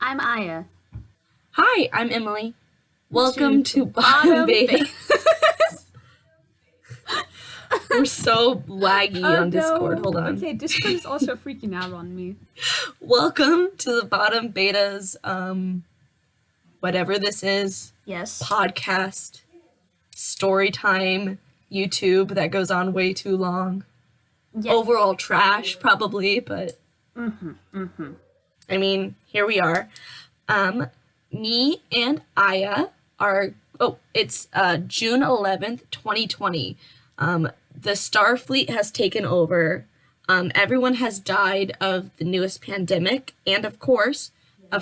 I'm Aya. Hi, I'm Emily. Welcome to Bottom Beta. We're so laggy on Discord. Hold on. Okay, Discord is also freaking out on me. Welcome to the Bottom Beta's, whatever this is. Yes. Podcast, story time, YouTube that goes on way too long. Yeah. Overall trash, probably, but. I mean, here we are. Me and Aya are. Oh, it's June 11th, 2020. The Starfleet has taken over. Everyone has died of the newest pandemic. And of course, John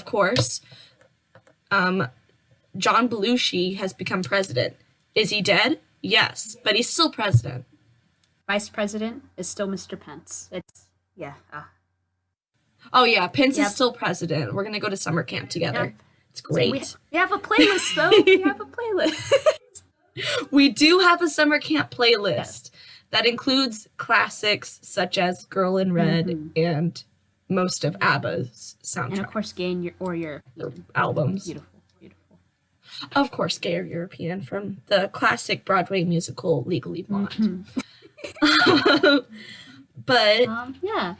Belushi has become president. Is he dead? Yes, but he's still president. Vice president is still Mr. Pence. Yeah. Oh, yeah, Pence is still president. We're going to go to summer camp together. Yep. It's great. So we have a playlist, though. We have a playlist. We do have a summer camp playlist that includes classics such as Girl in Red and most of ABBA's soundtracks. And of course, Gay or albums. Beautiful. Of course, Gay or European from the classic Broadway musical Legally Blonde. But yeah.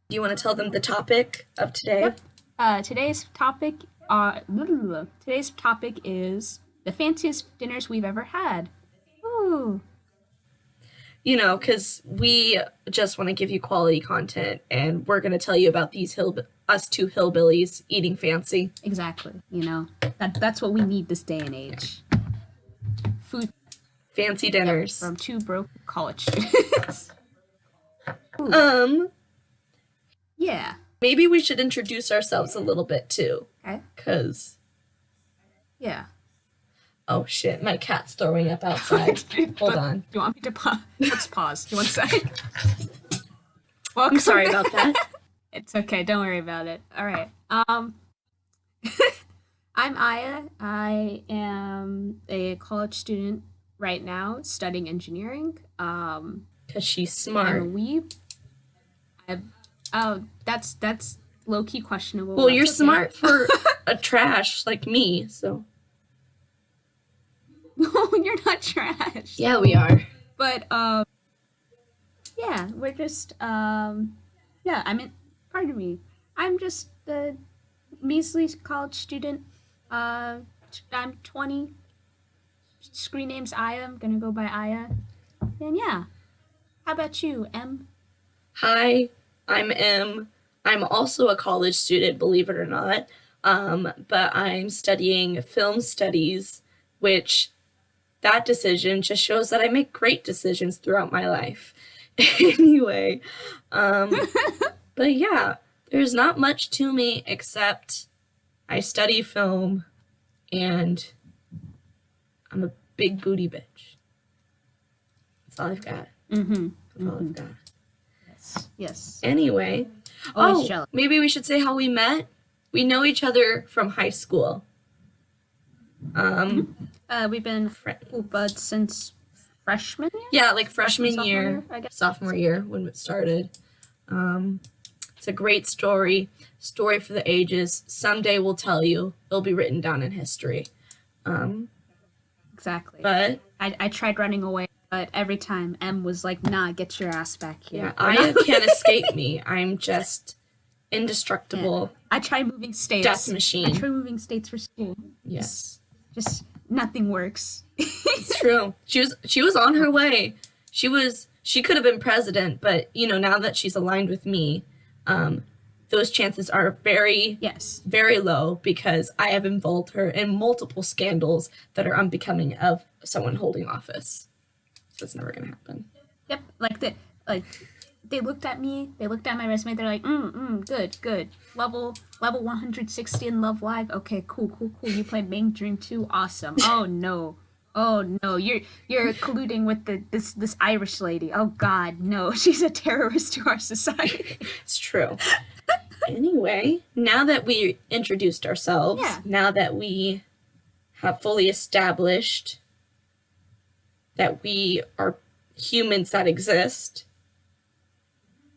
Do you want to tell them the topic of today? Yep. Today's topic is the fanciest dinners we've ever had. Ooh. You know, because we just want to give you quality content, and we're going to tell you about these us two hillbillies eating fancy. Exactly. You know, that's what we need this day and age. Food. Fancy dinners. From two broke college students. Yeah. Maybe we should introduce ourselves a little bit, too. Okay. Because... Yeah. Oh, shit. My cat's throwing up outside. Hold on. Do you want me to pause? Let's pause. Do you want a sec? I'm sorry about that. It's okay. Don't worry about it. All right. I'm Aya. I am a college student right now studying engineering. Because she's smart. I'm a weeb. That's low-key questionable. Well, you're smart for a trash like me, so... No, you're not trash. Yeah, we are. But, yeah, we're just, pardon me. I'm just a measly college student. I'm 20. Screen name's Aya. I'm gonna go by Aya. And yeah. How about you, Em? Hi, I'm Em. I'm also a college student, believe it or not. But I'm studying film studies, which... that decision just shows that I make great decisions throughout my life. Anyway, but yeah, there's not much to me except I study film and I'm a big booty bitch. That's all I've got. That's all I've got. Yes. Anyway, maybe we should say how we met. We know each other from high school. We've been buds since freshman year? Yeah, like freshman year, sophomore year when it started. It's a great story for the ages. Someday we'll tell you. It'll be written down in history. Exactly. But I tried running away, but every time Em was like, nah, get your ass back here. Yeah, Aya can't escape me. I'm just indestructible. Yeah. I tried moving states. Death machine. I tried moving states for school. Yes. Just nothing works. It's true. She was on her way. She could have been president, but you know, now that she's aligned with me, those chances are very low because I have involved her in multiple scandals that are unbecoming of someone holding office. So it's never gonna happen. Yep, they looked at me, they looked at my resume, they're like, good. Level 160 in Love Live. Okay, cool. You played Main Dream 2, awesome. Oh no, you're colluding with this Irish lady. Oh God, no, she's a terrorist to our society. It's true. Anyway, now that we introduced ourselves, now that we have fully established that we are humans that exist,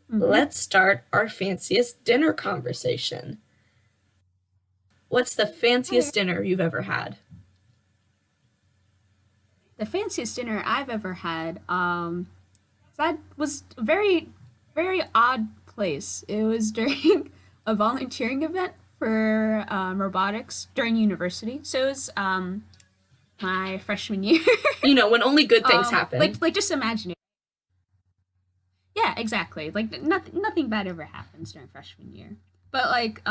let's start our fanciest dinner conversation. What's the fanciest dinner you've ever had? The fanciest dinner I've ever had, that was a very, very odd place. It was during a volunteering event for robotics during university. So it was my freshman year. You know, when only good things Like, happen. just imagine it. Yeah, exactly. Like nothing bad ever happens during freshman year. But like,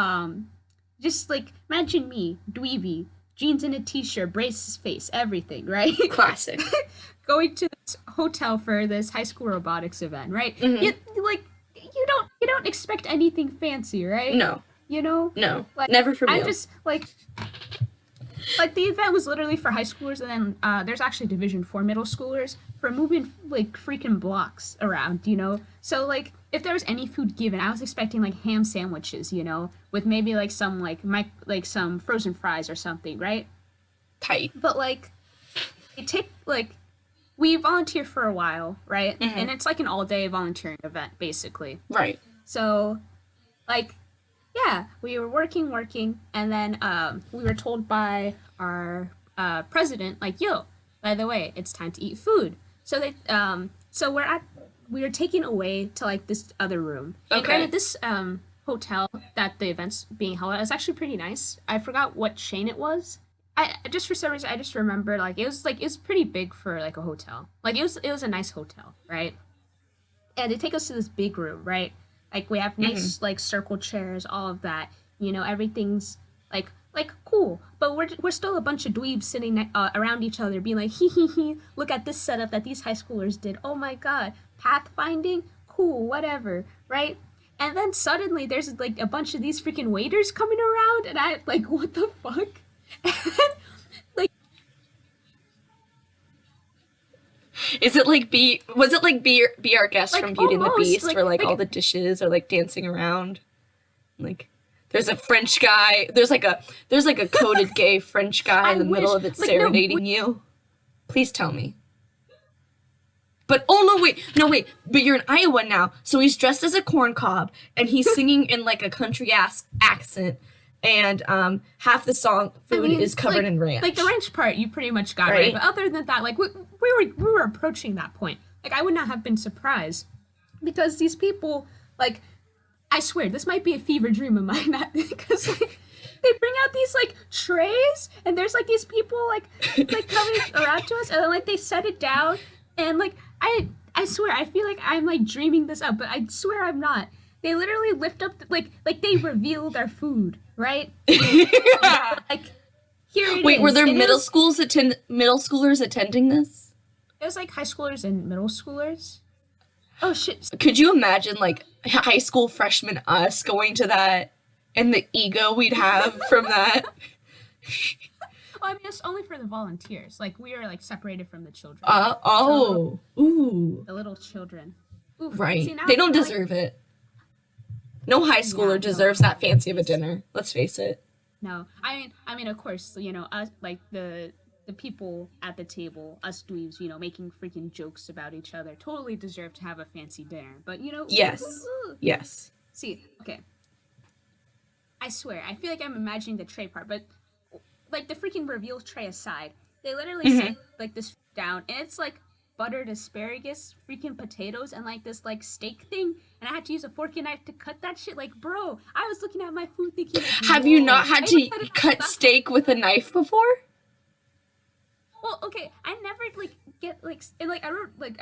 just like imagine me, dweeby, jeans and a t-shirt, braces face, everything, right? Classic. Going to this hotel for this high school robotics event, right? Hmm. Like you don't expect anything fancy, right? No, You know, no, like never from I'm you. just like the event was literally for high schoolers, and then there's actually Division 4 middle schoolers for moving like freaking blocks around, you know. So like if there was any food given, I was expecting like ham sandwiches, you know, with maybe like some like some frozen fries or something, right? Tight. But like it take like we volunteer for a while, right? Hmm. And it's like an all day volunteering event basically. Right. So like yeah, we were working, and then we were told by our president, like, yo, by the way, it's time to eat food. So so we were taken away to like this other room. And Okay. granted, this hotel that the event's being held at is actually pretty nice. I forgot what chain it was. I just for some reason I just remember like it was pretty big for like a hotel. Like it was a nice hotel, right? And they take us to this big room, right? Like we have Hmm. nice like circle chairs, all of that. You know, everything's like cool. But we're still a bunch of dweebs sitting around each other, being like, hee hee hee. Look at this setup that these high schoolers did. Oh my god, pathfinding, cool, whatever, right? And then suddenly there's like a bunch of these freaking waiters coming around, and I like, what the fuck? And, like Is it like was it like be our guest from Beauty and the almost Beast, where like all the dishes are like dancing around? Like there's a French guy, there's like a coded gay French guy I in the middle wish of it like no. serenading you. Please tell me. But oh no wait, but you're in Iowa now, so he's dressed as a corn cob and he's singing in like a country ass accent, and half the song food is covered in ranch. Like the ranch part, you pretty much got Right? right. But other than that, like we were approaching that point. Like I would not have been surprised because these people, like, I swear this might be a fever dream of mine. Because like they bring out these like trays, and there's like these people like coming around to us, and then like they set it down, and like I swear I feel like I'm like dreaming this up, but I swear I'm not. They literally lift up like they reveal their food, right? Like here it Wait, were is. there And middle schoolers attending this? it was like high schoolers and middle schoolers. Oh shit. Could you imagine like high school freshman us going to that and the ego we'd have from that? Well, I mean, it's only for the volunteers. Like we are like separated from the children. Ooh, The little children. Oof. right. See, now They don't I like- deserve it. No high schooler no. deserves that fancy of a dinner. Let's face it. No, I mean, of course, you know, us like the people at the table, us dweebs, you know, making freaking jokes about each other, totally deserve to have a fancy dinner. But you know, Yes. Yes. See, okay. I swear, I feel like I'm imagining the tray part, but like the freaking reveal tray aside, they literally set like this down, and it's like buttered asparagus, freaking potatoes, and like this like steak thing, and I had to use a fork and knife to cut that shit. Like, bro, I was looking at my food thinking, like, Have you whoa. not had I to even said it cut out loud. steak with a knife before? Well, okay, I never like get like and like I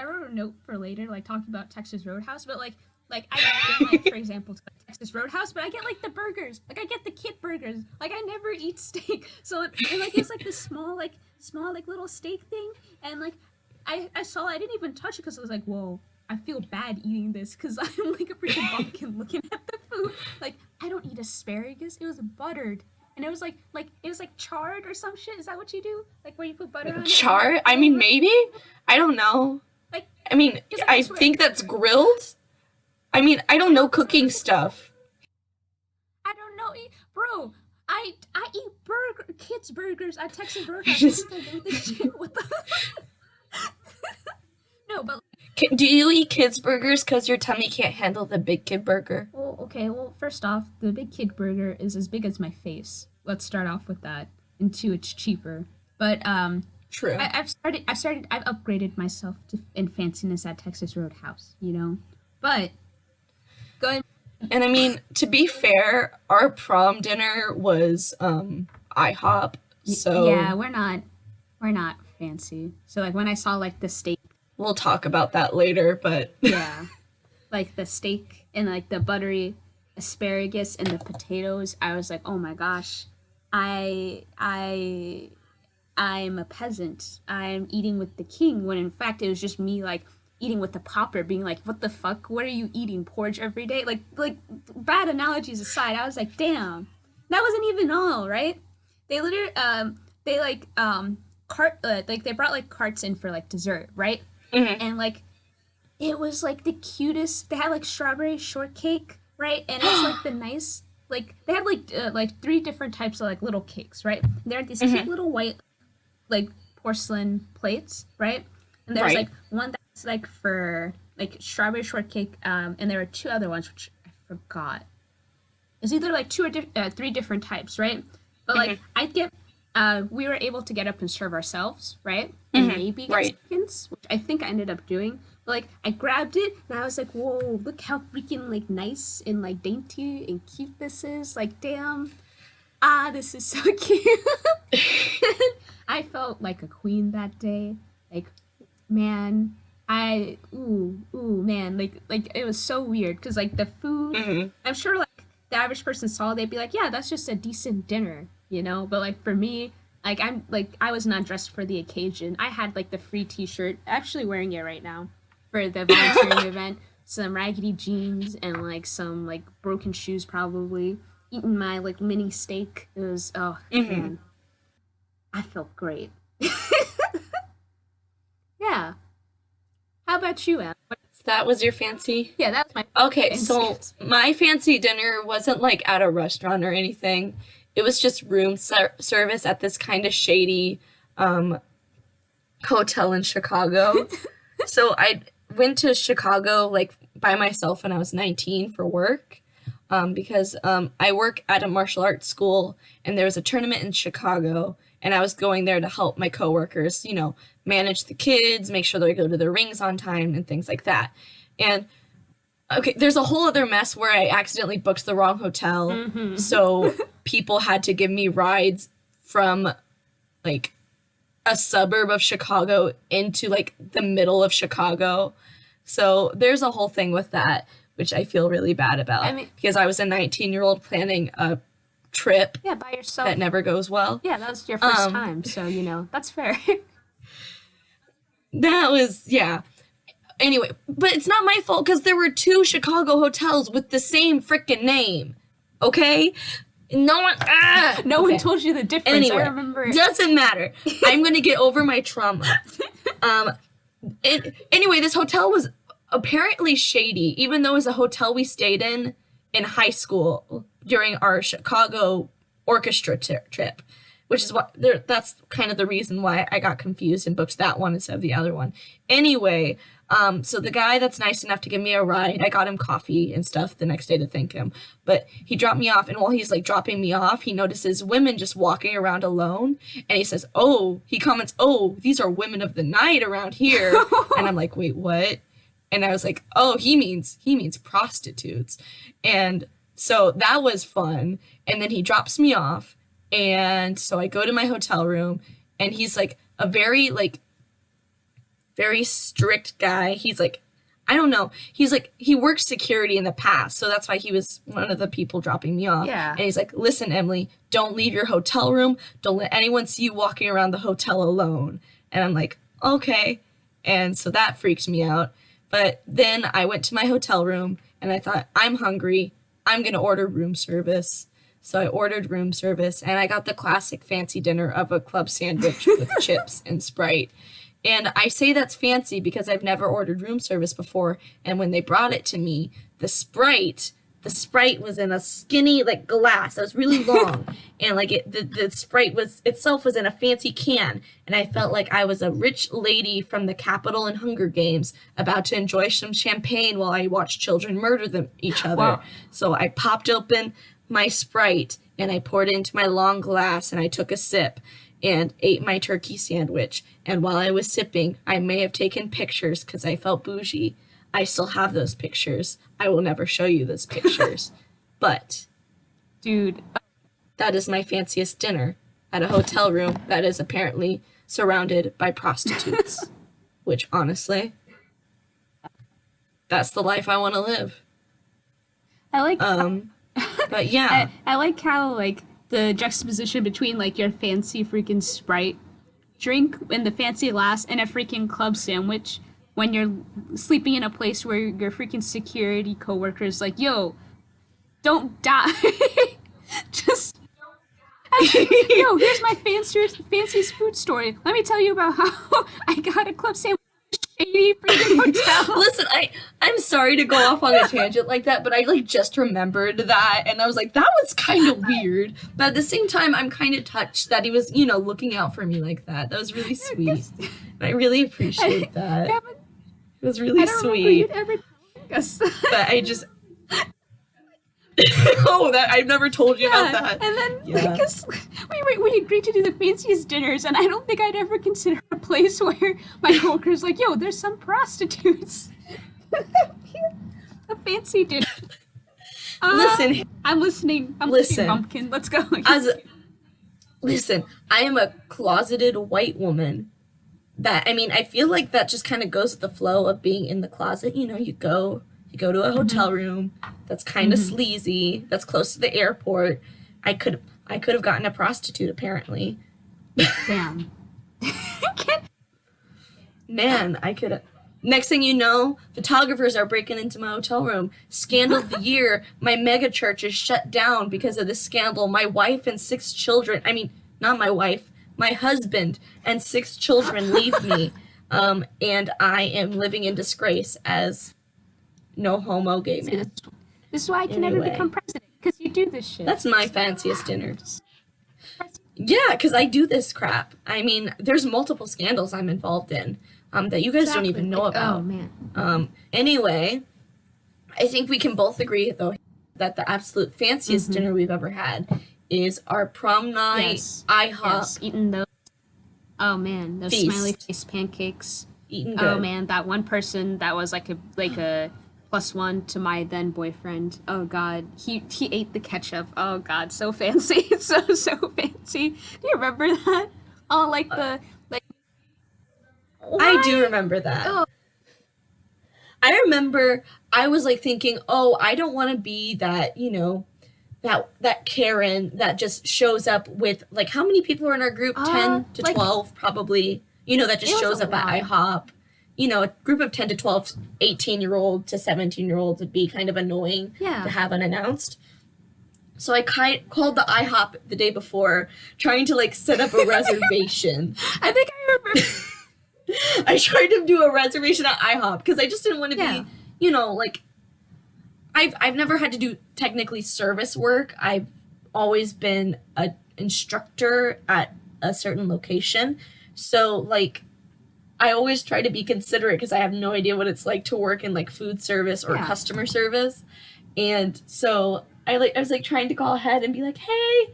wrote a note for later, like talking about Texas Roadhouse, but like I get like for example to like, Texas Roadhouse, but I get like the burgers, like I get the kid burgers, like I never eat steak, so and like it's like this small like little steak thing, and like I saw I didn't even touch it because I was like, whoa, I feel bad eating this because I'm like a freaking bumpkin looking at the food, like I don't eat asparagus, it was buttered. And it was like it was like charred or some shit. Is that what you do? Like where you put butter on it? Char? I mean, maybe. I don't know. Like I mean, Just like I swear. think that's grilled. I mean, I don't know cooking stuff. I don't know, bro. I eat kids burgers at Texas Roadhouse. Just- What do you think I do with this shit? What the? No, but Do you eat kids burgers because your tummy can't handle the big kid burger? well, okay. Well, first off, the big kid burger is as big as my face. Let's start off with that. And two, it's cheaper. But True. I've upgraded myself in fanciness at Texas Roadhouse, you know? But going And I mean, to be fair, our prom dinner was IHOP. So yeah, we're not fancy. So like when I saw like the steak, we'll talk about that later, but yeah, like the steak and like the buttery asparagus and the potatoes, I was like, "Oh my gosh. I I'm a peasant. I'm eating with the king," when in fact it was just me like eating with the pauper, being like, "What the fuck? What are you eating? Porridge every day?" Like bad analogies aside, I was like, "Damn, that wasn't even all, right?" They literally they like they brought like carts in for like dessert, right? Mhm. And like it was like the cutest. They had like strawberry shortcake, right? And it's like the nice like they had like three different types of like little cakes, right? They're these cute Mhm. little white like porcelain plates, right? And there's Right. like one that's like for like strawberry shortcake, and there were two other ones which I forgot. It's either like three different types, right? But like Mhm. we were able to get up and serve ourselves, right? And Mhm. maybe get Right. seconds, which I think I ended up doing. But like I grabbed it and I was like, whoa, look how freaking like nice and like dainty and cute this is. Like, damn, this is so cute. I felt like a queen that day. Like, man, man, like it was so weird because like the food, Mhm. I'm sure like the average person saw, they'd be like, yeah, that's just a decent dinner, you know. But like for me, like I was not dressed for the occasion. I had like the free T-shirt, actually wearing it right now for the volunteering event. Some raggedy jeans and like some like broken shoes, probably. Eating my like mini steak. It was, oh Mhm. man, I felt great. Yeah. How about you, Em? So that was your fancy? Yeah, that was my Okay, so fanciest. my fancy dinner wasn't like at a restaurant or anything. It was just service at this kind of shady um, hotel in Chicago. So I went to Chicago like by myself when I was 19 for work, because I work at a martial arts school and there was a tournament in Chicago and I was going there to help my coworkers, manage the kids, make sure they go to their rings on time and things like that. And okay, there's a whole other mess where I accidentally booked the wrong hotel. Mm-hmm. So people had to give me rides from like a suburb of Chicago into like the middle of Chicago. So there's a whole thing with that, which I feel really bad I about mean, because I was a 19-year-old planning a trip yeah, by yourself. that never goes well. Yeah, that was your first Um, time, so that's fair. that was, yeah. Anyway, but it's not my fault because there were two Chicago hotels with the same freaking name. Okay? No one. No Okay. one told you the difference. I Anyway, remember. doesn't matter. I'm gonna get over my trauma. Um, anyway, this hotel was apparently shady, even though it was a hotel we stayed in high school during our Chicago orchestra trip, which is what that's kind of the reason why I got confused and booked that one instead of the other one. Anyway, so the guy that's nice enough to give me a ride, I got him coffee and stuff the next day to thank him. But he dropped me off, and while he's like dropping me off, he notices women just walking around alone, and he says, "Oh," he comments, "Oh, these are women of the night around here." And I'm like, "Wait, what?" And I was like, "Oh, he means prostitutes." And so that was fun. And then he drops me off, and so I go to my hotel room, and he's like a very strict guy. He's like, I don't know. He's like, he worked security in the past, so that's why he was one of the people dropping me off. Yeah. And he's like, "Listen, Emily, don't leave your hotel room. Don't let anyone see you walking around the hotel alone." And I'm like, "Okay." And so that freaks me out. But then I went to my hotel room and I thought, I'm hungry. I'm going to order room service. So I ordered room service and I got the classic fancy dinner of a club sandwich with chips and Sprite. And I say that's fancy because I've never ordered room service before. And when they brought it to me, the Sprite was in a skinny like glass that was really long. And like the Sprite was in a fancy can. And I felt like I was a rich lady from the Capitol and Hunger Games about to enjoy some champagne while I watched children murder each other. Wow. So I popped open my Sprite and I poured it into my long glass and I took a sip and ate my turkey sandwich. And while I was sipping, I may have taken pictures because I felt bougie. I still have those pictures. I will never show you those pictures. But Dude, that is my fanciest dinner at a hotel room that is apparently surrounded by prostitutes. Which, honestly, that's the life I want to live. I like But yeah. I like how like the juxtaposition between like your fancy freaking Sprite drink and the fancy lass and a freaking club sandwich when you're sleeping in a place where your freaking security coworkers like, yo, don't die. Just yo, here's my fanciest food story. Let me tell you about how I got a club sandwich at a shady freaking hotel. Listen, I'm sorry to go off on a tangent like that, but I like just remembered that and I was like, that was kind of weird. But at the same time, I'm kind of touched that he was, looking out for me like that. That was really sweet. I really appreciate that. Yeah, It was really I don't remember sweet. you'd ever telling us. But I just oh, that I've never told you about that. And then Yeah. because we agreed to do the fanciest dinners, and I don't think I'd ever consider a place where my coworkers like, yo, there's some prostitutes. A fancy dinner. Listen, I'm listening. I'm Listen. listening, Pumpkin. Let's go. listen, I am a closeted white woman. I feel like that just kind of goes with the flow of being in the closet. You go to a hotel room that's kind of sleazy, that's close to the airport. I could have gotten a prostitute apparently. Damn. Man, I could. Next thing you know, photographers are breaking into my hotel room. Scandal of the year. My mega church is shut down because of this scandal. My wife and 6 children. Not my wife. My husband and 6 children leave me. And I am living in disgrace as no homo gay See, man. this is why I can never Anyway. become president, because you do this shit. That's my fanciest dinner. Yeah, because I do this crap. There's multiple scandals I'm involved in that you guys don't even know about. Oh man. Anyway, I think we can both agree, though, that the absolute fanciest dinner we've ever had is our prom night Yes. IHOP Yes, eating those. Oh man, those Feast. smiley face pancakes. eating good. Oh man, that one person that was like a +1 to my then boyfriend. Oh god, he ate the ketchup. Oh god, so fancy, so fancy. Do you remember that? Oh, like the like. I do remember that. Oh. I remember I was like thinking, oh, I don't want to be that, that Karen that just shows up with like how many people are in our group? 10 to like- 12 probably. That just It was shows a up at lot. IHOP. A group of 10 to 12 18-year-old to 17-year-olds would be kind of annoying Yeah. to have unannounced. So I called the IHOP the day before trying to like set up a reservation. I think I remember. I tried to do a reservation at IHOP because I just didn't want to Yeah. be, like I've never had to do technically service work. I've always been an instructor at a certain location. So like I always try to be considerate because I have no idea what it's like to work in like food service or Yeah. customer service. And so I was like trying to call ahead and be like, "Hey,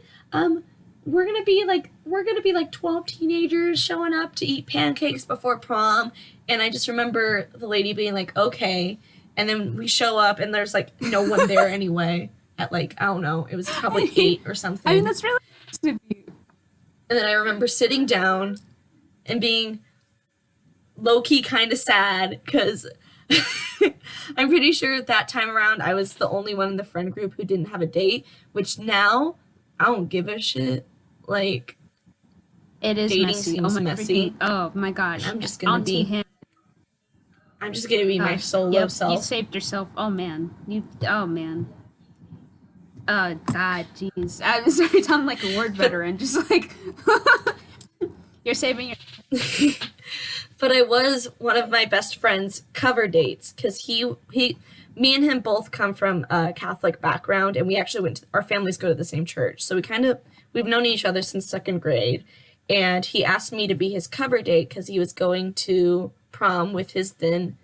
we're gonna be like 12 teenagers showing up to eat pancakes before prom." And I just remember the lady being like, "Okay." And then we show up and there's like no one there anyway at like, I don't know, it was probably 8 or something. I mean, that's really nice of you. And then I remember sitting down and being low-key kind of sad because I'm pretty sure that time around I was the only one in the friend group who didn't have a date, which now I don't give a shit. Like, It is dating messy. seems oh my messy. freaking- Oh my gosh. I'm just gonna Auntie be him. I'm just gonna be my solo Yep, self. You saved yourself. Oh man. Oh man. Oh god, jeez. I'm sorry, I'm like a word veteran. Just like you're saving your. But I was one of my best friend's cover dates because me and him both come from a Catholic background, and we actually our families go to the same church. So we've known each other since 2nd grade, and he asked me to be his cover date because he was going to prom with his then,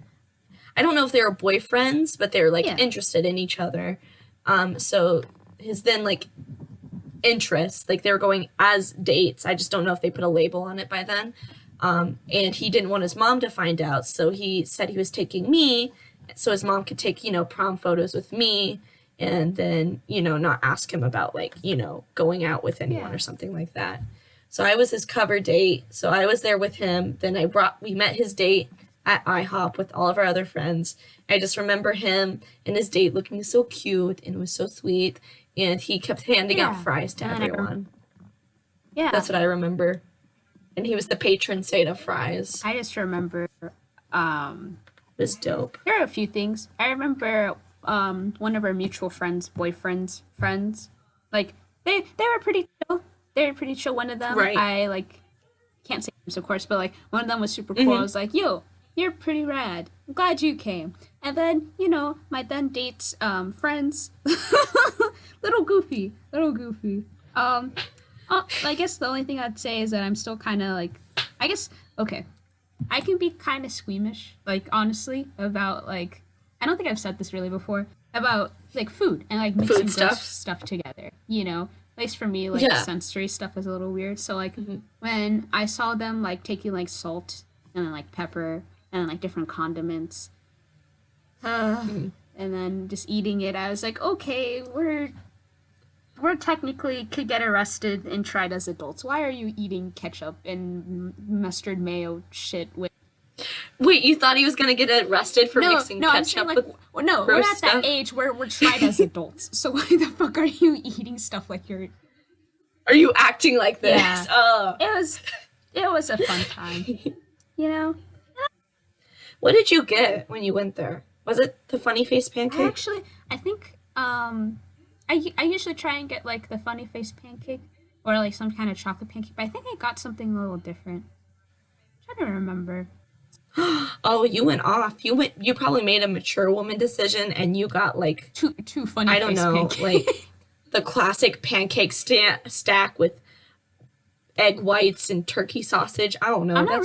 I don't know if they were boyfriends, but they were like Yeah. interested in each other. So his then like interests. Like they were going as dates. I just don't know if they put a label on it by then. And he didn't want his mom to find out, so he said he was taking me so his mom could take, prom photos with me, and then, not ask him about like, going out with anyone or something like that. So I was his cover date. So I was there with him. Then we met his date at IHOP with all of our other friends. I just remember him and his date looking so cute, and it was so sweet. And he kept handing out fries to everyone. Yeah. That's what I remember. And he was the patron saint of fries. I just remember, It was dope. there are a few things. I remember one of our mutual friends' boyfriends' friends. Like they were pretty chill. They were pretty chill. One of them, Right. I like can't say names of course, but like one of them was super cool. I was like, yo, you're pretty rad. I'm glad you came. And then, my then date's friends. little goofy. I guess the only thing I'd say is that I'm still kind of like, okay, I can be kind of squeamish, like, honestly, about, like, I don't think I've said this really before, about, like, food and, like, mixing gross stuff together, At least for me, like, sensory stuff is a little weird. So, like, when I saw them, like, taking, like, salt and then, like, pepper and then, like, different condiments, and then just eating it, I was like, okay, we're technically could get arrested and tried as adults. Why are you eating ketchup and mustard mayo shit with? Wait, you thought he was gonna get arrested for mixing ketchup I'm saying, like, with we're gross at stuff? that age where we're tried as adults. So why the fuck are you eating stuff like you're? Are you acting like this? Yeah. It was a fun time. What did you get when you went there? Was it the funny face pancake? I think I usually try and get like the funny face pancake or like some kind of chocolate pancake, but I think I got something a little different. I'm trying to remember. Oh, you went off. You probably made a mature woman decision, and you got like two funny. I don't face know, pancakes. like the classic pancake stack with egg whites and turkey sausage. I don't know. I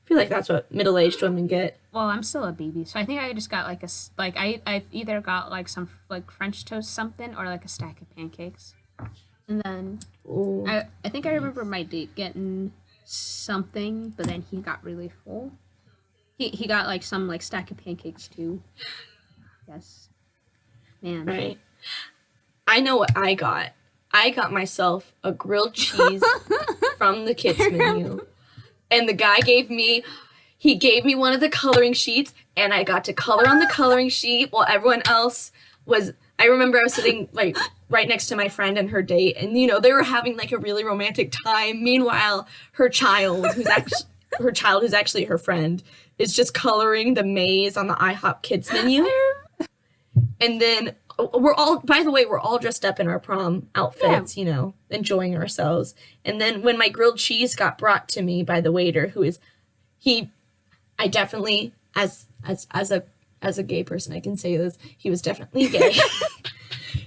feel like that's what middle-aged women get. Well, I'm still a baby, so I think I just got like I either got like some like French toast something or like a stack of pancakes, and then I think I remember my date getting something, but then he got really full. He got like some like stack of pancakes too. Yes, man. Right. I know what I got. I got myself a grilled cheese from the kids menu. And the guy gave me one of the coloring sheets, and I got to color on the coloring sheet while everyone else was, I remember I was sitting like right next to my friend and her date, and they were having like a really romantic time. Meanwhile, her child, who's actually her friend, is just coloring the maze on the IHOP kids menu. And then we're all dressed up in our prom outfits, enjoying ourselves. And then when my grilled cheese got brought to me by the waiter, I definitely, as a gay person, I can say this, he was definitely gay.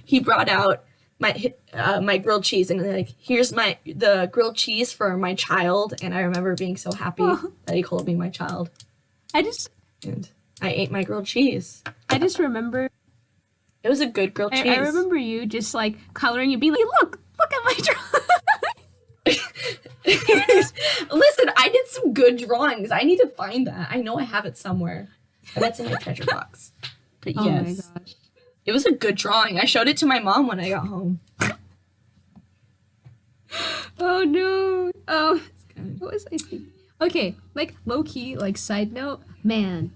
He brought out my grilled cheese, and like, here's the grilled cheese for my child. And I remember being so happy that he called me my child. And I ate my grilled cheese. I just remember. It was a good grilled cheese. I remember you just like coloring. You'd be like, look at my drawing. Listen, I did some good drawings. I need to find that. I know I have it somewhere. But that's in my treasure box. But yes. Oh my gosh. It was a good drawing. I showed it to my mom when I got home. Oh no. Oh, what was I thinking? Okay, like low key, like side note, man.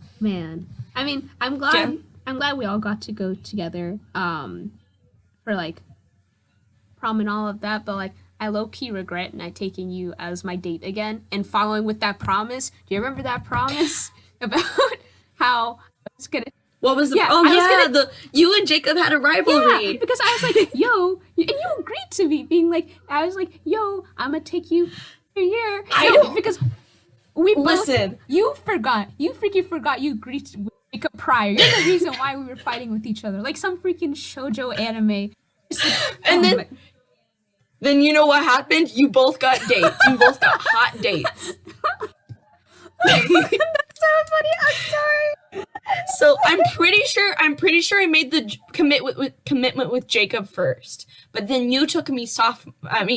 I mean, I'm glad we all got to go together for like prom and all of that, but like I low key regret not taking you as my date again and following with that promise. Do you remember that promise about how I was gonna? What was the? You and Jacob had a rivalry. Yeah, because I was like, yo, and you agreed to me being like, I was like, yo, I'm gonna take you a year. Because we listen. You freaking forgot you agreed to Jacob prior. You're the reason why we were fighting with each other, like some freaking shoujo anime. And then you know what happened? You both got dates. You both got hot dates. That's so funny. I'm sorry. So I'm pretty sure I made the commitment with Jacob first, but then you took me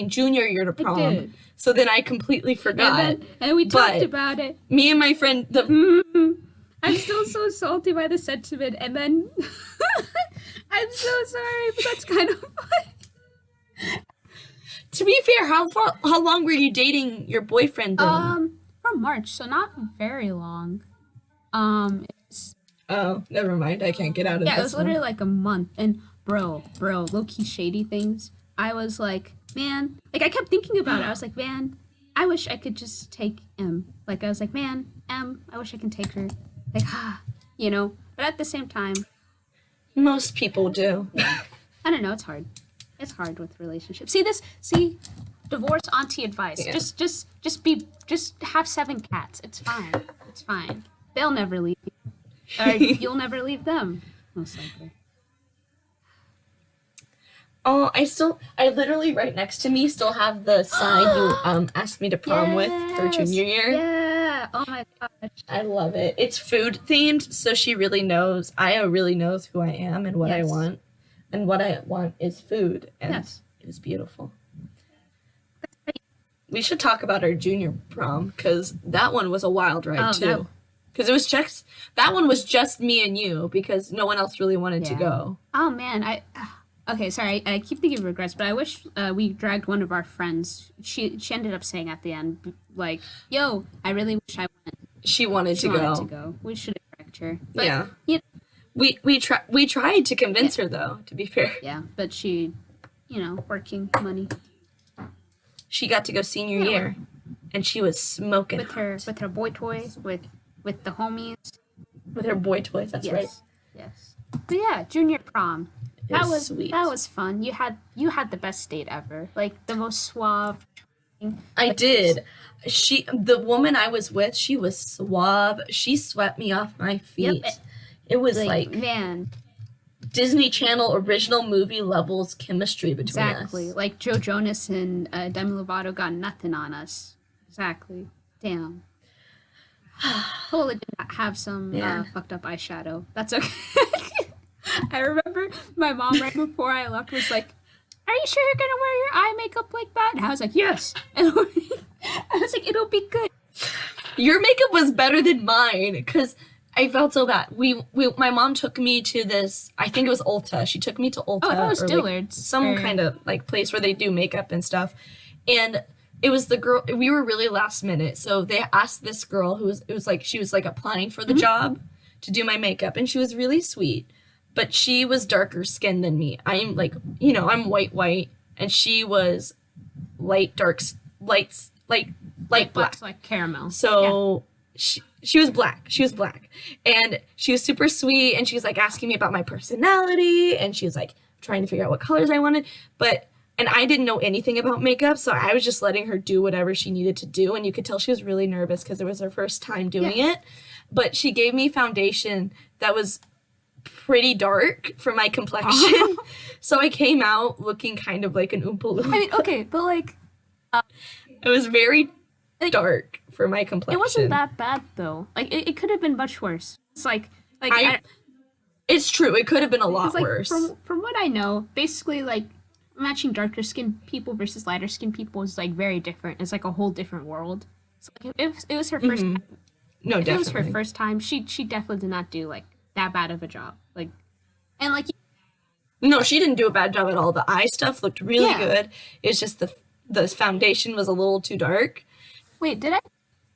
junior year to I prom, did. so then I completely forgot. And we talked But about it. me and my friend, I'm still so salty by the sentiment, and then I'm so sorry, but that's kind of funny. to be fair, how long were you dating your boyfriend then? From March, so not very long. It's, Oh, never mind. I can't get out of yeah, it this was literally one. like a month, and bro, low key shady things. I was like, man, like I kept thinking about it. I was like, man, I wish I could just take M. Like I was like, man, M, I wish I can take her. Like, you know. But at the same time, Most people do. I don't know. It's hard. It's hard with relationships. See, divorce auntie advice. Yeah. Just have 7 cats. It's fine. It's fine. They'll never leave you, or you'll never leave them. Most likely. Oh, I literally right next to me still have the sign you asked me to prom with for junior year. Yeah. Oh my gosh. I love it. It's food themed, so she really knows. Aya really knows who I am and what I Yes. want, and what I want is food, and Yes. it is beautiful. We should talk about our junior prom because that one was a wild ride Oh, too. Because it was just that one was just me and you because no one else really wanted to Yeah. go. Oh man, okay, sorry. I keep thinking of regrets, but I wish we dragged one of our friends. She ended up saying at the end, like, "Yo, I really wish I went." She wanted She to wanted go. to go. We should have dragged her. But, Yeah. you We tried to convince her though. To be fair, yeah, but she, working money she got to go senior Yeah. year, and she was smoking with her boy toys with the homies. with her boy toys. That's right. Yes. But yeah, junior prom. It was sweet. That was fun. You had the best date ever. Like the most suave. I did. The woman I was with, she was suave. She swept me off my feet. Yep. It was Like, like man, Disney Channel original movie levels chemistry between exactly. us. Like Joe Jonas and Demi Lovato got nothing on us. Exactly. Damn. Totally did not have some Man. fucked up eyeshadow. That's okay. I remember my mom right before I left was like, "Are you sure you're gonna wear your eye makeup like that?" And I was like, "Yes." And I was like, "It'll be good." Your makeup was better than mine because I felt so bad. My mom took me to this. I think it was Ulta. She took me to Ulta. Oh, I thought it was or, like, Dillard's. some or- kind of like place where they do makeup and stuff. And it was the girl. We were really last minute, so they asked this girl she was like applying for the job to do my makeup, and she was really sweet, but she was darker skinned than me. I'm like, I'm white, and she was light dark, light black. black's like caramel. So she was black. She was black. And she was super sweet, and she was like asking me about my personality, and she was like trying to figure out what colors I wanted. And I didn't know anything about makeup, so I was just letting her do whatever she needed to do. And you could tell she was really nervous because it was her first time doing it. But she gave me foundation that was pretty dark for my complexion. So I came out looking kind of like an Oompa Loompa. I mean, okay, but like It was very Like, dark for my complexion. it wasn't that bad though. Like it could have been much worse. It's like It's true. It could have been a lot it's like worse. from what I know, basically like matching darker skinned people versus lighter skinned people is like very different. It's like a whole different world. So like if it was her first time, No, if it was her definitely. first time, she definitely did not do like that bad of a job. Like and like No, she didn't do a bad job at all. The eye stuff looked really Yeah. good. It's just the foundation was a little too dark. wait, did I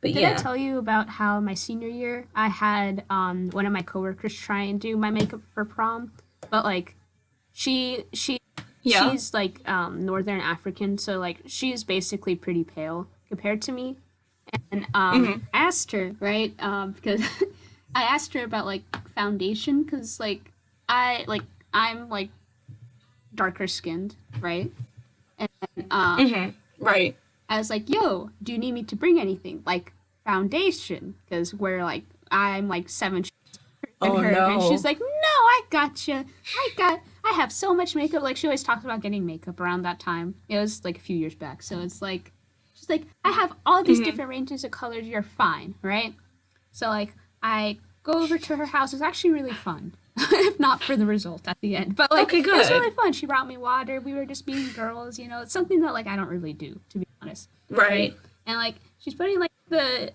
But Did yeah. I tell you about how my senior year I had one of my coworkers try and do my makeup for prom, but like Yeah. she's like Northern African, so like she's basically pretty pale compared to me, and I asked her right because I asked her about like foundation because like I'm like darker skinned, right, and Right. I was like, "Yo, do you need me to bring anything like foundation?" Because we're like, I'm like 7 shades Oh, her, and no. she's like, "No, I gotcha. I have so much makeup." Like she always talks about getting makeup around that time. It was like a few years back, so it's like she's like, "I have all these different ranges of colors. You're fine, right?" So like I go over to her house. It was actually really fun. If not for the result at the end. But like Okay, it was good. really fun. She brought me water. We were just being girls, you know. It's something that like I don't really do, to be honest. Right. And like she's putting like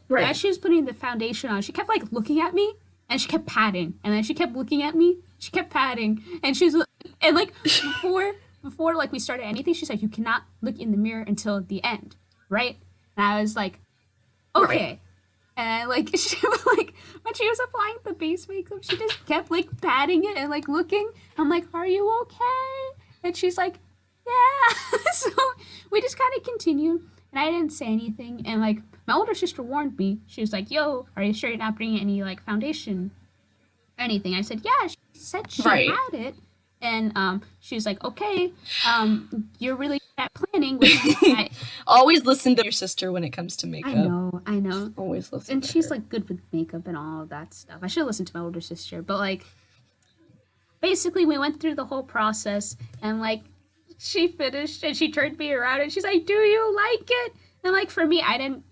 Right. as she was putting the foundation on, she kept like looking at me and she kept patting. And then she kept looking at me, she kept patting. And like before like we started anything, she said, "You cannot look in the mirror until the end." Right? And I was like, okay. Right. And like she was like when she was applying the base makeup, she just kept like patting it and like looking. I'm like, "Are you okay?" And she's like, "Yeah." So we just kind of continued, and I didn't say anything. And like my older sister warned me. She was like, "Yo, are you sure you're not bringing any like foundation, or anything?" I said, "Yeah." She said she Right. had it, and she was like, "Okay, you're really good at planning." Which Always listen to your sister when it comes to makeup. I know. Always listen And to she's her. like good with makeup and all of that stuff. I should listen to my older sister, but like basically we went through the whole process and like she finished and she turned me around and she's like, "Do you like it?" And like for me, I didn't.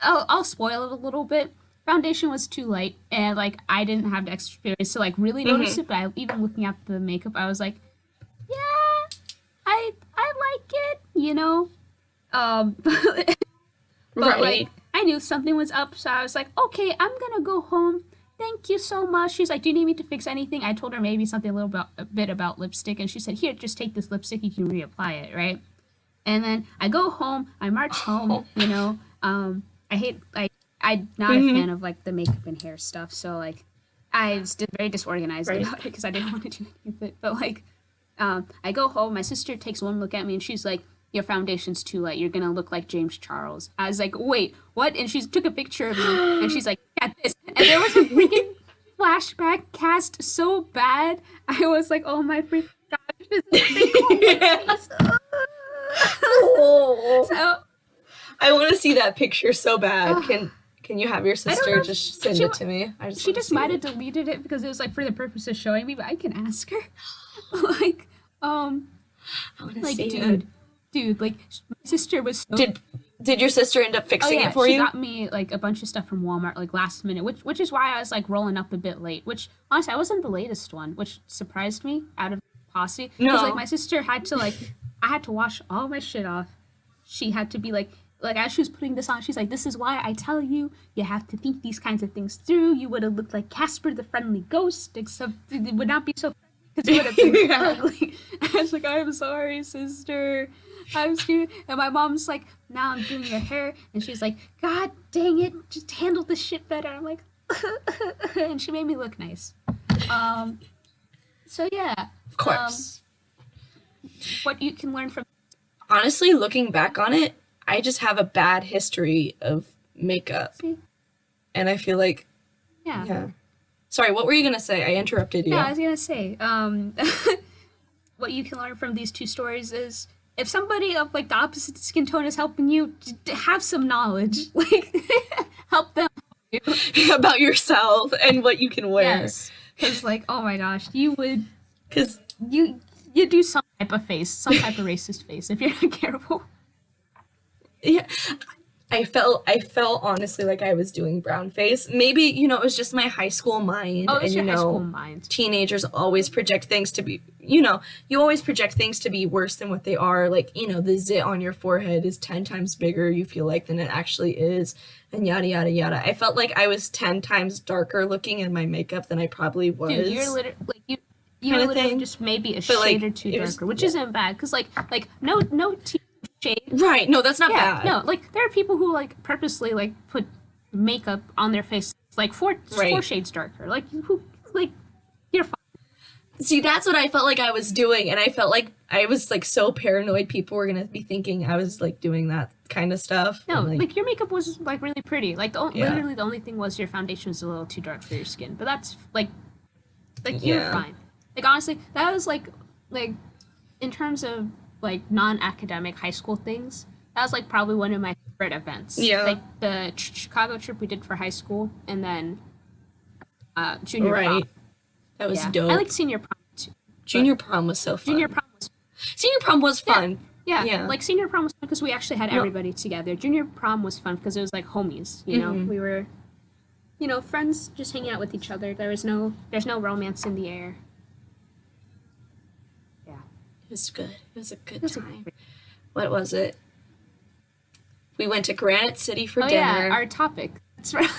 I'll spoil it a little bit. Foundation was too light and like I didn't have the experience to like really notice it. But even looking at the makeup, I was like, "Yeah, I like it," you know. But Right. like I knew something was up, so I was like, "Okay, I'm gonna go home. Thank you so much." She's like, "Do you need me to fix anything?" I told her maybe something a bit about lipstick, and she said, "Here, just take this lipstick. You can reapply it, right?" And then I go home. I march home. You know, I hate like I'm not a fan of like the makeup and hair stuff, so like I was very disorganized Right. about it because I didn't want to do any of it. But like, I go home. My sister takes one look at me and she's like, "Your foundation's too light. You're gonna look like James Charles." I was like, "Wait, what?" And she took a picture of me and she's like, "Got this." And there was a freaking flashback cast so bad. I was like, "Oh my freaking gosh, this is Oh. so." I want to see that picture so bad. Can you have your know sister if just send she it to me? I just She wanna just see might have it. deleted it because it was like for the purpose of showing me, but I can ask her. Like, I want to like see dude, it. dude, like my sister was so. Did your sister end up Oh fixing yeah, it for she you? got me like a bunch of stuff from Walmart like last minute, which is why I was like rolling up a bit late. Which honestly, I wasn't the latest one, which surprised me out of posse. Because like No. my sister had to like, I had to wash all my shit off. She had to be like as she was putting this on, she's like, "This is why I tell you, you have to think these kinds of things through. You would have looked like Casper the Friendly Ghost, except it would not be so because you would have been ugly." I was like, "I'm sorry, sister. I'm stupid." And my mom's like, "Now I'm doing your hair," and she's like, "God dang it, just handle this shit better." I'm like, and she made me look nice. So yeah, Of course. what you can learn from. Honestly, looking back on it, I just have a bad history of makeup. See? And I feel like, Yeah. yeah. Sorry, what were you going to say? I interrupted you. Yeah, I was gonna say, what you can learn from these two stories is if somebody of like the opposite skin tone is helping you, have some knowledge, like help them. About yourself and what you can wear. Yes, because like, oh my gosh, you would Because, you do some type of face, some type of racist face if you're not careful. yeah, I felt honestly like I was doing brown face. Maybe, it was just my high school mind. Oh, and it's your high school mind. teenagers always project things to be, you always project things to be worse than what they are. Like, the zit on your forehead is 10 times bigger, you feel like, than it actually is, and yada, yada, yada. I felt like I was 10 times darker looking in my makeup than I probably was. Dude, you're literally like you're Kinda literally thing. just maybe a But, like, shade or two it was- darker, which isn't bad because like no shade. Right, no, that's not Yeah, bad. no, like there are people who like purposely like put makeup on their face like four Right. shades darker. Like who like you're fine. See, that's what I felt like I was doing, and I felt like I was like so paranoid people were gonna be thinking I was like doing that kind of stuff. No, and, like your makeup was like really pretty. Like Yeah. literally the only thing was your foundation was a little too dark for your skin. But that's like you're Yeah. fine. Like honestly, that was like in terms of like non-academic high school things, that was like probably one of my favorite events. Yeah. Like the Chicago trip we did for high school, and then junior right, prom. that was Yeah. dope. I like senior prom too. Junior prom was so fun. Junior prom was Senior prom was fun. yeah. Yeah. Like senior prom was fun because we actually had No. everybody together. Junior prom was fun because it was like homies. You know, Mhm. we were friends just hanging out with each other. There's no romance in the air. Yeah. It was good. It was a good was time. What was it? We went to Granite City for dinner. Yeah, our topic. That's right.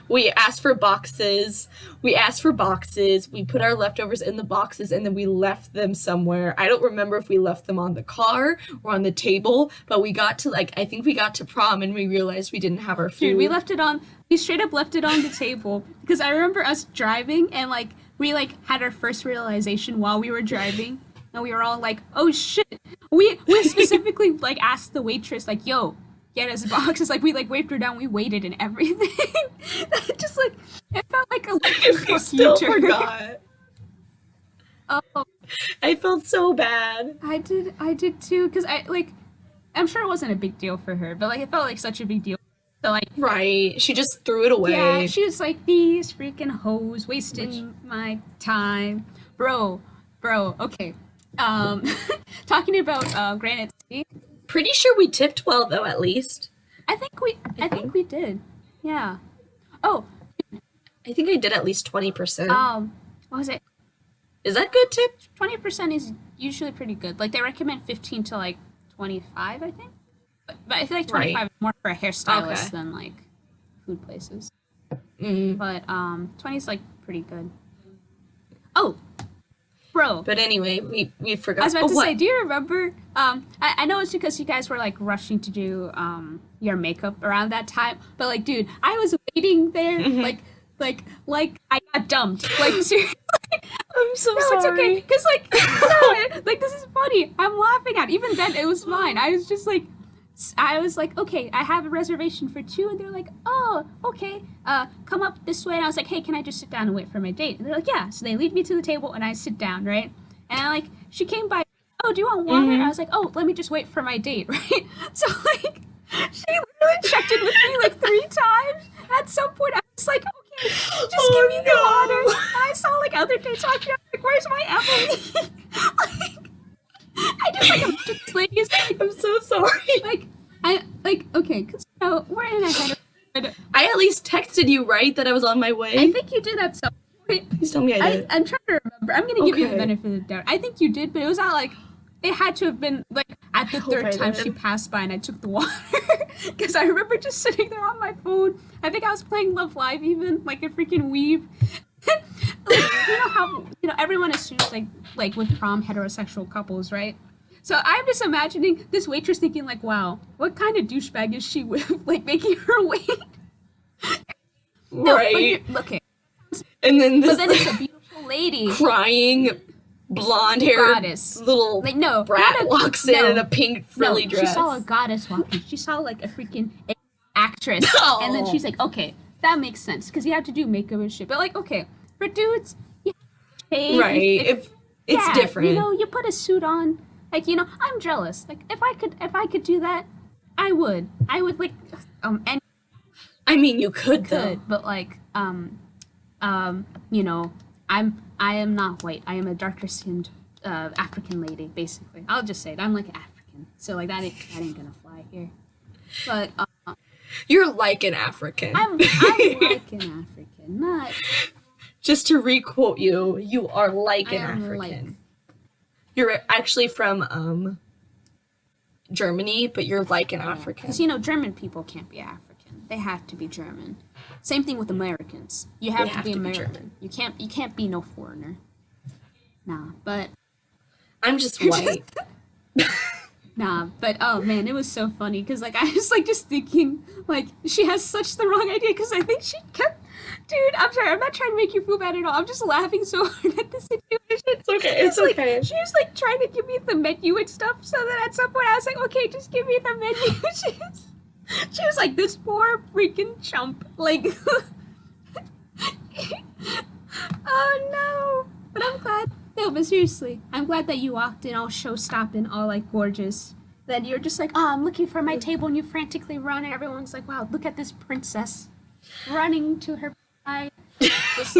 We asked for boxes. We put our leftovers in the boxes, and then we left them somewhere. I don't remember if we left them on the car or on the table, but we got to, I think we got to prom, and we realized we didn't have our food. Dude, we straight up left it on the table, because I remember us driving, and, we, had our first realization while we were driving, and we were all like, oh, shit. We specifically, asked the waitress, yo, get us boxes. We waved her down. We waited and everything. Just it felt like a I still forgot. Oh, I felt so bad. I did too. Because I'm sure it wasn't a big deal for her, but it felt like such a big deal. So right. She just threw it away. Yeah, she was like, these freaking hoes wasting my time, bro. Okay. Talking about Granite City. Pretty sure we tipped well, though, at least. I think we did. Yeah. Oh. I think I did at least 20%. What was it? Is that good tip? 20% is usually pretty good. They recommend 15 to 25, I think. But I feel 25 is more for a hairstylist than food places. Mm. But 20 is pretty good. Oh. Bro. But anyway, we forgot. I was about to say, do you remember? I know it's because you guys were rushing to do your makeup around that time, but dude, I was waiting there, like I got dumped. Seriously. I'm so sorry. It's okay, because this is funny. I'm laughing at it. Even then, it was fine. I was just okay, I have a reservation for 2, and they're like, oh, okay, come up this way. And I was like, hey, can I just sit down and wait for my date? And they're like, yeah. So they lead me to the table, and I sit down, right? And she came by, oh, do you want water? Mm-hmm. I was like, oh, let me just wait for my date, right? So she literally checked in with me 3 times. And at some point, I was like, okay, just give me the water. And I saw other dates walking up, where's my Emily? I just I'm just ladies. I'm so sorry. Okay, because we're in a head. I at least texted you, right, that I was on my way. I think you did at some point. Please tell me I did. I'm trying to remember. I'm gonna give you the benefit of the doubt. I think you did, but it was not it had to have been at the third time she passed by and I took the water. Because I remember just sitting there on my phone. I think I was playing Love Live even, like a freaking weeb. You know how everyone assumes with prom heterosexual couples, right? So I'm just imagining this waitress thinking wow, what kind of douchebag is she with making her wait? No, right. Okay. And then but then it's a beautiful lady, crying, blonde-haired goddess, little brat walks in a pink frilly dress. She saw a goddess walking. She saw a freaking actress, and then she's like, okay, that makes sense because you have to do makeup and shit. But okay, for dudes, you have to pay. Right. If it's different. You put a suit on. I'm jealous. If I could do that, I would. And I mean, you could though. But I am not white. I am a darker skinned African lady, basically. I'll just say it. I'm African. So that ain't gonna fly here. But you're like an African. I'm like an African. Not just to requote you, you are like an African. You're actually from Germany, but you're like an African. Because German people can't be African. They have to be German. Same thing with Americans. You have to be American. You can't be no foreigner. Nah, but I'm just white. Nah, but oh man, it was so funny because I was just thinking she has such the wrong idea because I think she kept. Dude, I'm sorry. I'm not trying to make you feel bad at all. I'm just laughing so hard at the situation. It's okay. It's okay. She was trying to give me the menu and stuff, so that at some point I was like, okay, just give me the menu. She was like, this poor freaking chump. Oh no. But I'm glad. No, but seriously, I'm glad that you walked in all show-stopping, all gorgeous. Then you're just I'm looking for my table, and you frantically run, and everyone's like, wow, look at this princess running to her side. Just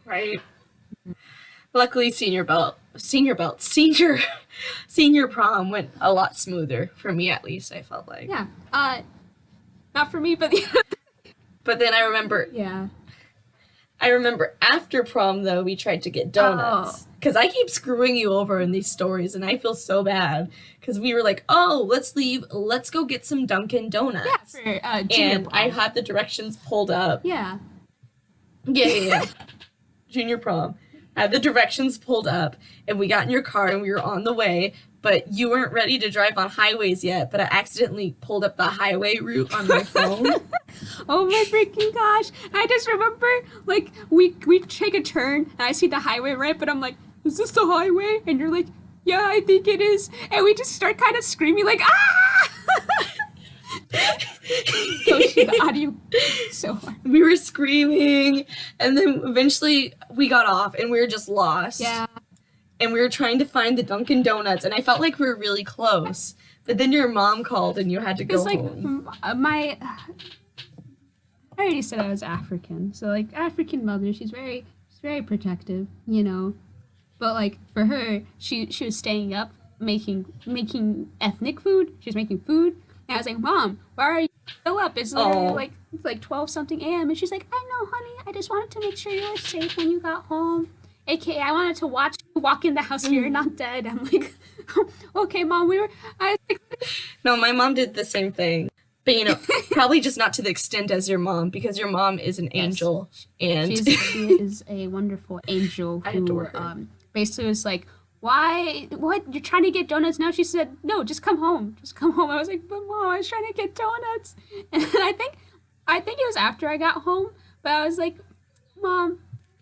right. Luckily, senior prom went a lot smoother for me, at least. I felt like. Yeah. Not for me, but But then I remember yeah. after prom, though, we tried to get donuts. Because I keep screwing you over in these stories, and I feel so bad. Because we were like, oh, let's leave. Let's go get some Dunkin' Donuts. Yeah, for junior and prom. I had the directions pulled up. Yeah. Yeah. Junior prom. I had the directions pulled up, and we got in your car, and we were on the way. But you weren't ready to drive on highways yet, but I accidentally pulled up the highway route on my phone. Oh my freaking gosh. I just remember, like, we take a turn, and I see the highway right, but I'm like, is this the highway? And you're like, yeah, I think it is. And we just start kind of screaming, like, ah! The audio so hard. We were screaming, and then eventually we got off, and we were just lost. Yeah. And we were trying to find the Dunkin' Donuts, and I felt like we were really close. But then your mom called, and you had to go It's like, home. I already said I was African, so like African mother, she's very protective, you know. But like for her, she was staying up making ethnic food. She was making food, and I was like, Mom, why are you still up? It's literally like 12 something a.m. And she's like, I know, honey. I just wanted to make sure you were safe when you got home. AKA, I wanted to watch you walk in the house so you're not dead. I'm like, okay, Mom. I was like, No, my mom did the same thing. But, you know, probably just not to the extent as your mom, because your mom is an angel. And she is a wonderful angel I who adore her. basically was like, why, what, you're trying to get donuts now? She said, no, just come home. Just come home. I was like, but Mom, I was trying to get donuts. And I think it was after I got home, but I was like, Mom,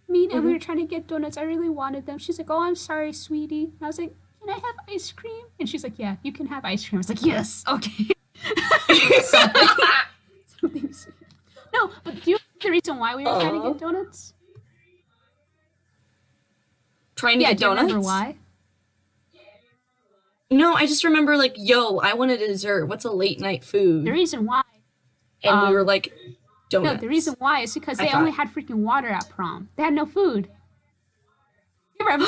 me and we were trying to get donuts. I really wanted them. She's like, oh, I'm sorry, sweetie. And I was like, can I have ice cream? And she's like, yeah, you can have ice cream. I was like, yes, okay. Something sweet. No, but do you know the reason why we were trying to get donuts? Trying to get do you donuts? remember why? No, I just remember, like, yo, I wanted a dessert. What's a late night food? The reason why. And we were like, donuts. No, the reason why is because they only had freaking water at prom. They had no food. You remember?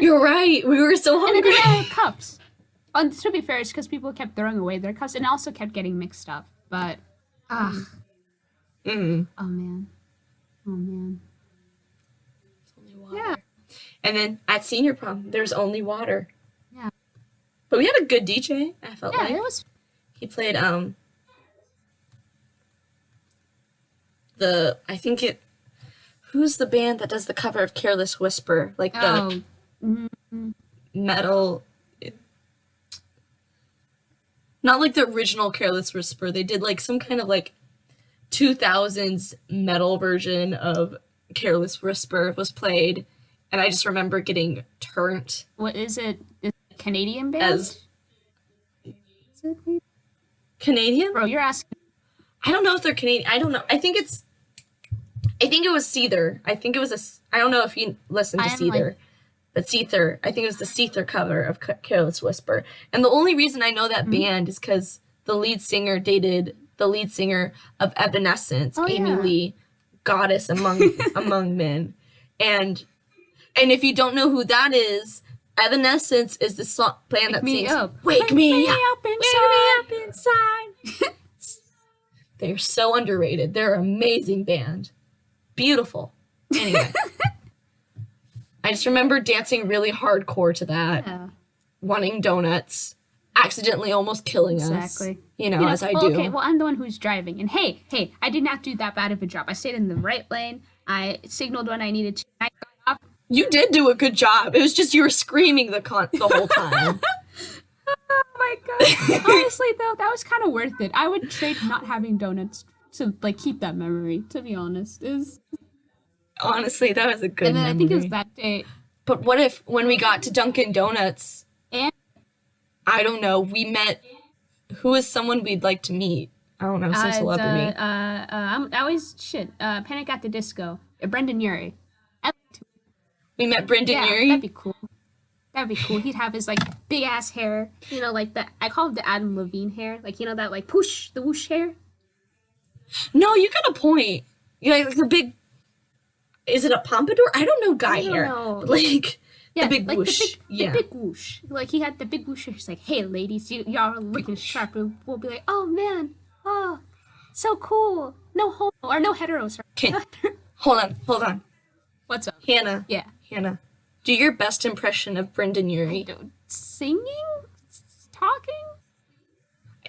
You're right. We were so And hungry. then they had cups. And to be fair, it's because people kept throwing away their cups and also kept getting mixed up. But, oh man. Oh man. It's only water. Yeah. And then at senior prom, there's only water. Yeah. But we had a good DJ, I felt like. Yeah, it was. He played, who's the band that does the cover of Careless Whisper? Like the metal, not like the original Careless Whisper. They did like some kind of like 2000s metal version of Careless Whisper was played. And I just remember getting turned. What is it? Is it a Canadian band? As Canadian? Bro, you're asking. I don't know if they're Canadian. I don't know. I think it was Seether. I don't know if you listened to Seether. But Seether. I think it was the Seether cover of Careless Whisper. And the only reason I know that band is because the lead singer dated the lead singer of Evanescence, Amy Lee, goddess among men. And if you don't know who that is, Evanescence is the band that sings Wake Me Up Inside. They're so underrated. They're an amazing band. Beautiful. Anyway. I just remember dancing really hardcore to that. Yeah. Wanting donuts. Accidentally almost killing us. Exactly. As I do. Okay, well, I'm the one who's driving. And hey, I did not do that bad of a job. I stayed in the right lane. I signaled when I needed to. I got off. You did do a good job. It was just you were screaming the whole time. Oh my god. Honestly, though, that was kind of worth it. I would trade not having donuts to, like, keep that memory, to be honest. Honestly, that was a good And then memory. I think it was that day. But what if, when we got to Dunkin' Donuts, And I don't know, we met, who is someone we'd like to meet? I don't know, some celebrity. Panic at the Disco. Brendan Urie. We met Brendan Urie? That'd be cool. He'd have his, like, big-ass hair. Like I call it the Adam Levine hair. Like, that, like, the whoosh hair. No, you got a point. Like the big, is it a pompadour? I don't know guy hair. Like, the big whoosh. The big whoosh. Like, he had the big whoosh. He's like, hey, ladies, y'all are looking sharp. And we'll be like, oh, man. Oh. So cool. No homo or no hetero. Sorry. Can hold on. What's up? Hannah. Yeah. Hannah. Do your best impression of Brendan Urie. Singing, talking.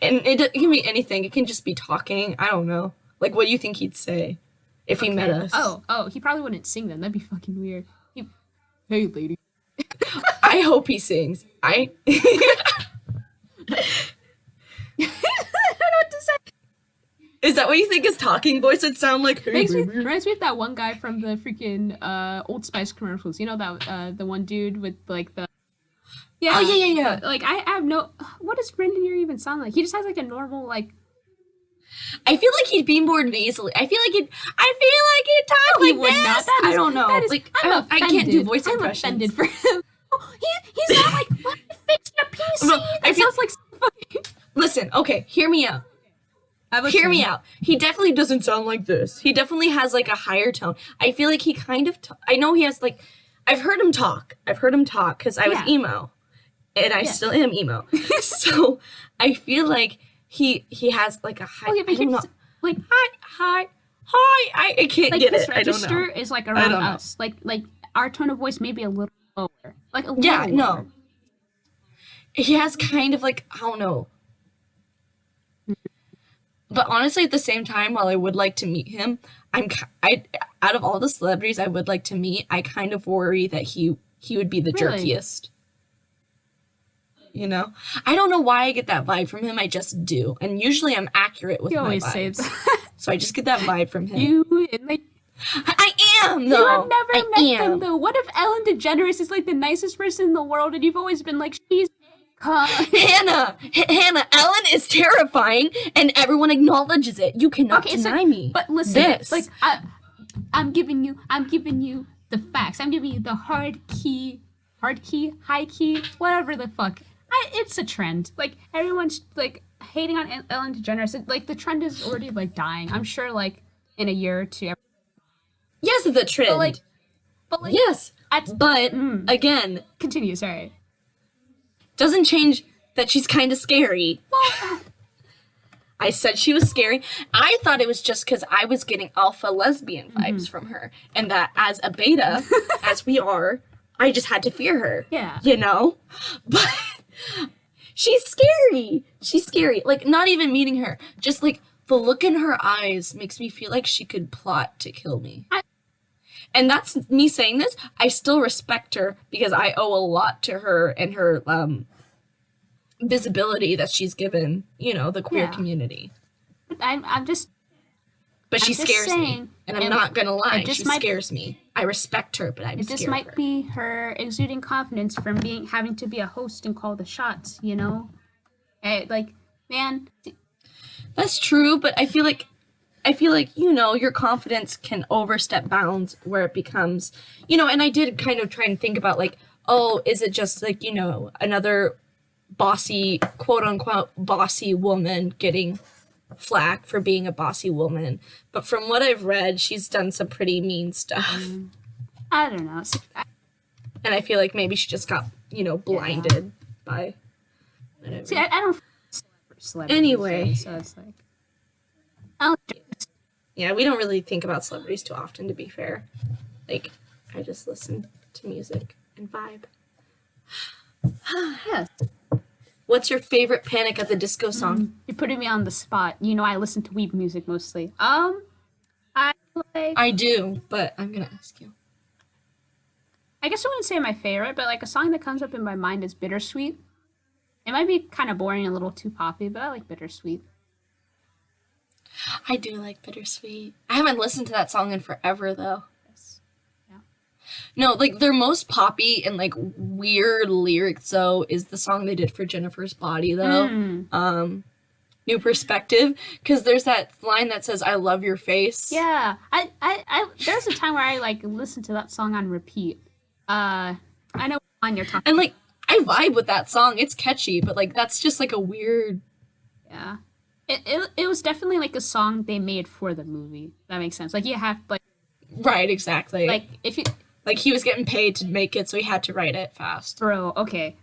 And it can be anything. It can just be talking. I don't know. Like, what do you think he'd say if he met us? Oh, he probably wouldn't sing then. That'd be fucking weird. Hey, lady. I hope he sings. I don't know what to say. Is that what you think his talking voice would sound like? Hey, reminds me of that one guy from the freaking Old Spice commercials. You know that the one dude with like the Oh yeah. Like I have no. What does Brendan Urie even sound like? He just has like a normal like. I feel like he'd be more nasally. I feel like he'd talk like this. I don't know. Like I can't do voice impressions. I'm offended for him. He's not like, let me fix your PC. No, that sounds like something. Listen, okay, hear me out. Hear me out. He definitely doesn't sound like this. He definitely has like a higher tone. I feel like he kind of. I know he has like. I've heard him talk because I was emo, and I still am emo. So I feel like he has like a high. Okay, but he's like hi. I can't like get his it. I don't know. register is like around us. Like our tone of voice may be a little lower. Like a little lower. No. He has kind of like I don't know. But honestly, at the same time, while I would like to meet him, out of all the celebrities I would like to meet, I kind of worry that he would be the jerkiest. You know, I don't know why I get that vibe from him. I just do, and usually I'm accurate with my vibes. Say that. So I just get that vibe from him. I am though. You have never met him though. What if Ellen DeGeneres is like the nicest person in the world, and you've always been like she's. Hannah, Ellen is terrifying, and everyone acknowledges it. You cannot deny me. But listen, like I'm giving you the facts. I'm giving you the hard key, high key, whatever the fuck. It's a trend. Like everyone's like hating on Ellen DeGeneres. Like the trend is already like dying. I'm sure like in a year or two. Yes, it's a trend. But like yes, but again, continue. Sorry. Doesn't change that she's kind of scary. I said she was scary. I thought it was just because I was getting alpha lesbian vibes from her. And that as a beta, as we are, I just had to fear her. Yeah. You know? But she's scary. She's scary. Like, not even meeting her. Just, like, the look in her eyes makes me feel like she could plot to kill me. And that's me saying this. I still respect her because I owe a lot to her and her visibility that she's given, you know, the queer community. But she scares me. And I'm not going to lie. She scares me. I respect her, but I'm scared of her. It just might be her exuding confidence from having to be a host and call the shots, you know? Man. That's true, but I feel like, you know, your confidence can overstep bounds where it becomes, you know, and I did kind of try and think about like, oh, is it just like, you know, another bossy, quote unquote, bossy woman getting flack for being a bossy woman? But from what I've read, she's done some pretty mean stuff. I don't know. And I feel like maybe she just got, you know, blinded by whatever. See, I don't celebrities. Anyway. So it's like, yeah, we don't really think about celebrities too often, to be fair. Like, I just listen to music and vibe. Yes. What's your favorite Panic at the Disco song? You're putting me on the spot. You know I listen to weeb music mostly. I do, but I'm gonna ask you. I guess I wouldn't say my favorite, but like a song that comes up in my mind is Bittersweet. It might be kind of boring, a little too poppy, but I like Bittersweet. I do like Bittersweet. I haven't listened to that song in forever, though. Yes. Yeah. No, like, their most poppy and, like, weird lyrics, though, is the song they did for Jennifer's Body, though. New Perspective. Because there's that line that says, I love your face. Yeah. I there's a time where I, like, listened to that song on repeat. I know what line you're talking about. And, like, I vibe with that song. It's catchy, but, like, that's just, like, a weird... Yeah. It was definitely like a song they made for the movie. That makes sense. Like you have like right, exactly. Like if you like he was getting paid to make it, so he had to write it fast. Bro, okay.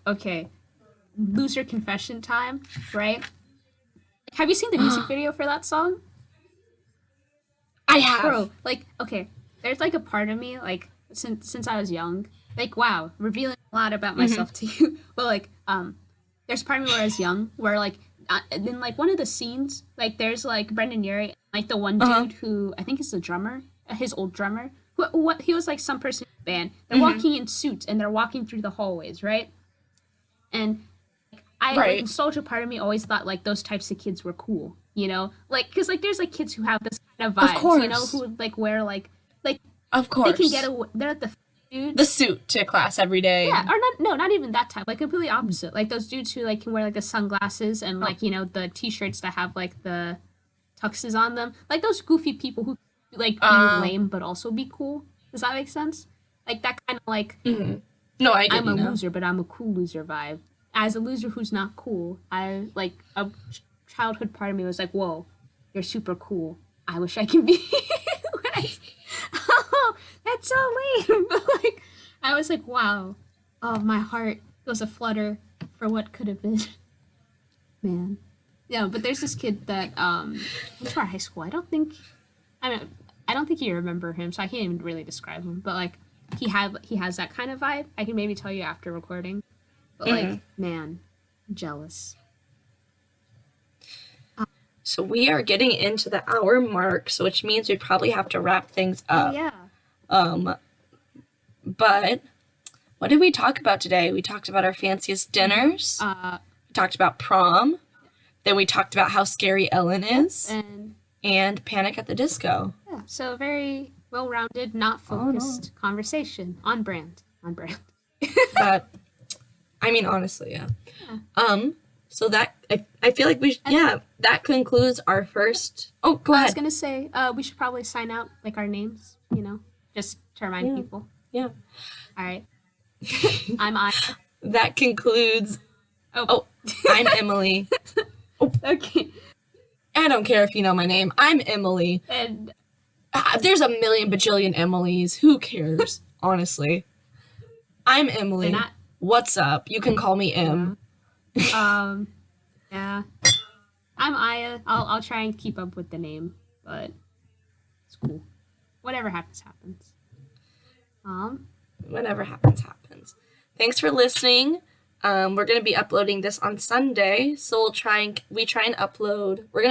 Loser confession time, right? Have you seen the music video for that song? I have. Bro, like, okay, there's like a part of me, like, since I was young, like, wow, revealing a lot about Mm-hmm. myself to you, but like, there's a part of me where I was young, where like, in like one of the scenes, like, there's like Brendan Urie, like the one Uh-huh. dude who I think is the drummer, his old drummer, who what he was like some person in the band. They're Mm-hmm. walking in suits and they're walking through the hallways, right? And I like Right. nostalgia part of me always thought like those types of kids were cool, you know, like because like there's like kids who have this kind of Of vibes, you know, who course. would like wear like Of they can get course. away. They're like the The dudes. suit to class every day. Yeah, or not. No, not even that type. Like completely opposite. Like those dudes who like can wear like the sunglasses and like you know the t-shirts that have like the tuxes on them. Like those goofy people who like be Uh, lame but also be cool. Does that make sense? Like that kind of like mhm. No, I get I'm you a now. loser but I'm a cool loser vibe. As a loser who's not cool, I like a childhood part of me was like, whoa, you're super cool. I wish I could be. when I, oh, that's so lame. But like, I was like, wow. Oh, my heart goes a flutter for what could have been. Man. Yeah, but there's this kid that went to our high school. I don't think you remember him, so I can't even really describe him. But like, he has that kind of vibe. I can maybe tell you after recording. But Hmm. like, man, jealous. So we are getting into the hour mark, so which means we probably have to wrap things Oh up. yeah. Um, but what did we talk about today? We talked about our fanciest dinners. We talked about prom. Then we talked about how scary Ellen is and Panic at the Disco. Yeah, so very well-rounded, not focused conversation on brand. On brand. But I mean, honestly, yeah. So that I feel like that concludes our first. Oh, go I ahead. was gonna say, we should probably sign out like our names, you know, just to remind Yeah. people. Yeah. All right. I'm I. That concludes. Oh. Oh, I'm Emily. Okay. I don't care if you know my name. I'm Emily. And There's a million bajillion Emilys. Who cares? Honestly. I'm Emily. they're not. What's up? You can call me Em. Yeah. I'm Aya. I'll try and keep up with the name, but it's cool. Whatever happens, happens. Whatever happens, happens. Thanks for listening. We're gonna be uploading this on Sunday, so we're gonna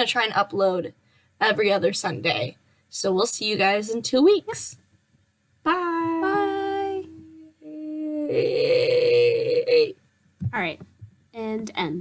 try and upload every other Sunday. So we'll see you guys in 2 weeks. Bye. Bye. All right. And end.